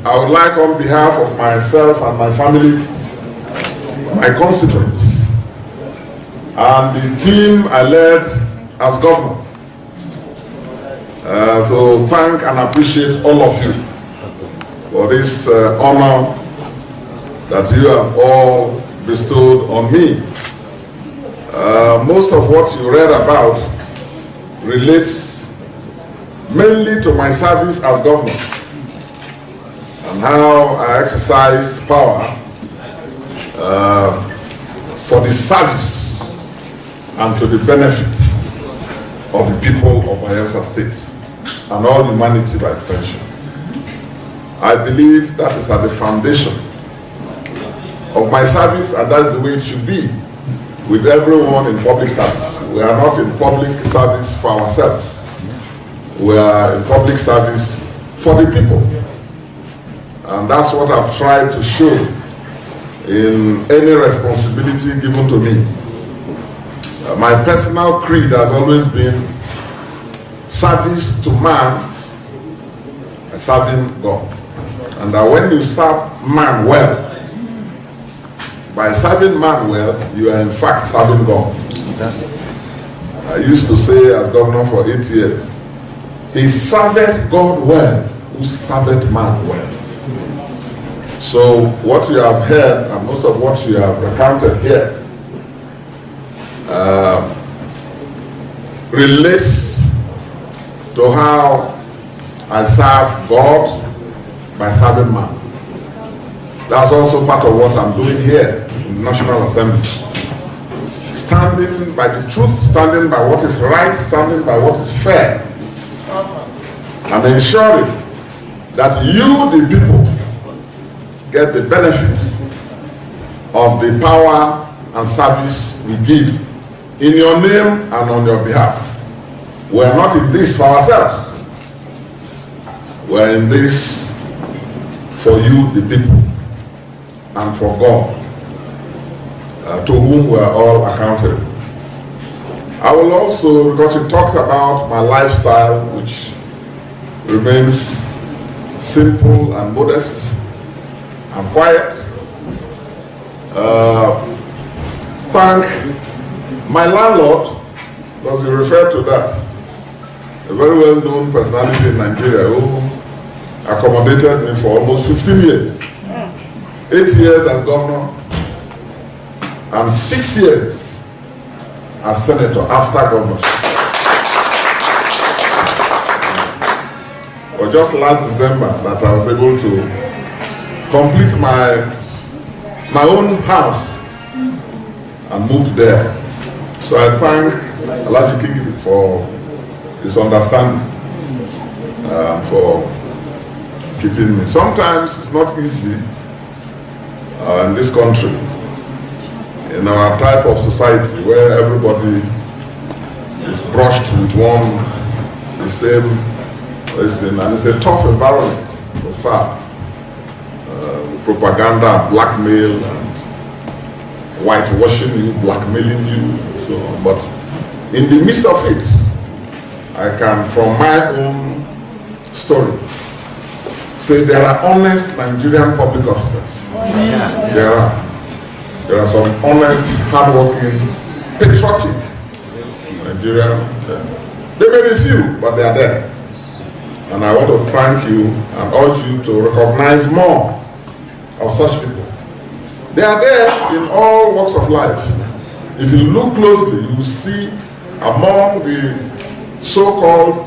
I would like, on behalf of myself and my family, my constituents, and the team I led as governor, to thank and appreciate all of you for this honor that you have all bestowed on me. Most of what you read about relates mainly to my service as governor and how I exercised power for the service and to the benefit of the people of Bayelsa State and all humanity by extension. I believe that is at the foundation of my service, and that's the way it should be with everyone in public service. We are not in public service for ourselves. We are in public service for the people. And that's what I've tried to show in any responsibility given to me. My personal creed has always been service to man and serving God. And that when you serve man well, by serving man well, you are in fact serving God. I used to say as governor for 8 years, he served God well, who served man well. So what you have heard, and most of what you have recounted here, relates to how I serve God by serving man. That's also part of what I'm doing here in the National Assembly. Standing by the truth, standing by what is right, standing by what is fair, and ensuring that you, the people, get the benefit of the power and service we give in your name and on your behalf. We are not in this for ourselves. We are in this for you, the people, and for God, to whom we are all accountable. I will also, because you talked about my lifestyle, which remains simple and modest and quiet, thank my landlord, because you referred to that, a very well-known personality in Nigeria who accommodated me for almost 15 years. 8 years as governor and 6 years as senator after governorship. It was just last December that I was able to complete my own house and moved there. So I thank Alhaji Kingibe for his understanding, for keeping me. Sometimes it's not easy in this country, in our type of society where everybody is brushed with the same thing, and it's a tough environment to serve. Propaganda, blackmail, and whitewashing you, blackmailing you, and so on. But in the midst of it, I can, from my own story, say there are honest Nigerian public officers. Yeah. There are some honest, hardworking, patriotic Nigerian. There may be few, but they are there. And I want to thank you and urge you to recognize more of such people. They are there in all walks of life. If you look closely, you will see among the so-called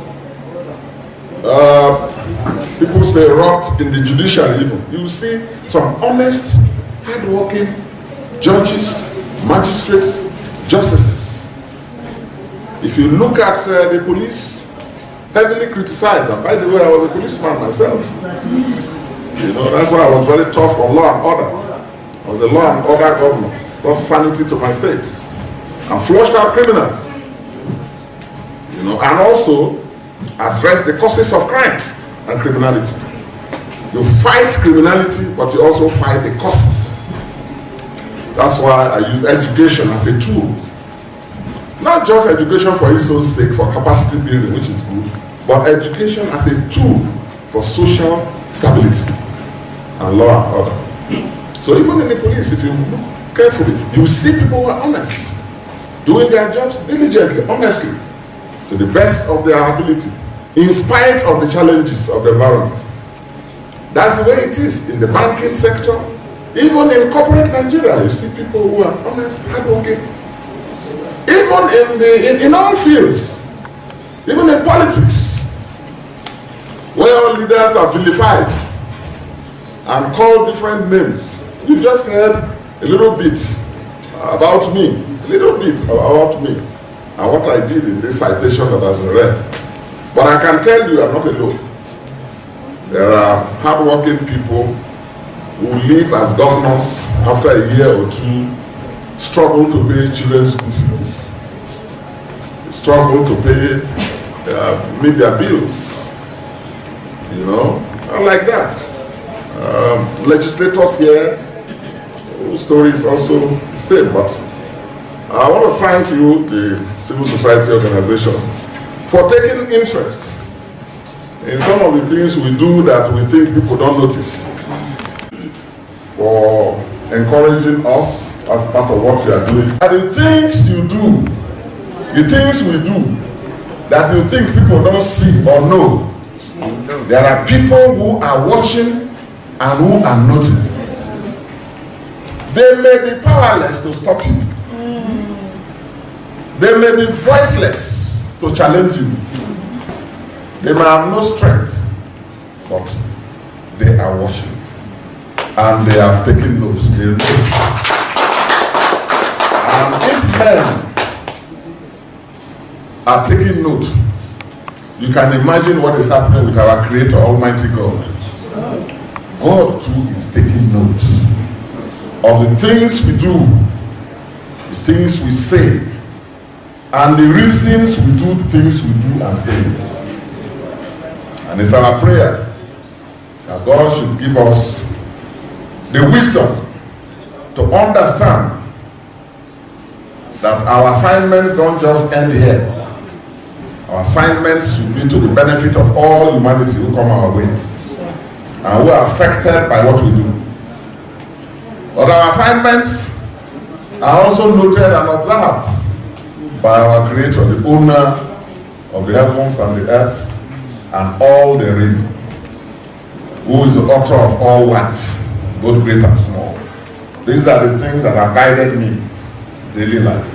people say rot in the judiciary even, you will see some honest, hard-working judges, magistrates, justices. If you look at the police, heavily criticized, and by the way, I was a policeman myself. You know, that's why I was very tough on law and order. I was a law and order governor, brought sanity to my state, and flushed out criminals. You know, and also address the causes of crime and criminality. You fight criminality, but you also fight the causes. That's why I use education as a tool. Not just education for its own sake, for capacity building, which is good, but education as a tool for social stability. and law and order. So even in the police, if you look carefully, you see people who are honest, doing their jobs diligently, honestly, to the best of their ability, in spite of the challenges of the environment. That's the way it is in the banking sector. Even in corporate Nigeria, you see people who are honest, hardworking. Even in all fields, even in politics, where all leaders are vilified and called different names. You just heard a little bit about me, and what I did in this citation that has been read. But I can tell you I'm not alone. There are hardworking people who live as governors after a year or two, struggle to pay children's school fees, struggle to meet their bills, you know, and like that. Legislators here, whose story is also the same, but I want to thank you, the civil society organizations, for taking interest in some of the things we do that we think people don't notice, for encouraging us as part of what we are doing. And the things you do, the things we do that you think people don't see or know, there are people who are watching and who are noting. They may be powerless to stop you. They may be voiceless to challenge you. They may have no strength, but they are watching. And they have taken notes. They know. And if men are taking notes, you can imagine what is happening with our Creator, Almighty God. God too is taking notes of the things we do, the things we say, and the reasons we do the things we do and say. And it's our prayer that God should give us the wisdom to understand that our assignments don't just end here. Our assignments should be to the benefit of all humanity who come our way and who are affected by what we do. But our assignments are also noted and observed by our Creator, the owner of the heavens and the earth and all therein, who is the author of all life, both great and small. These are the things that have guided me in daily life.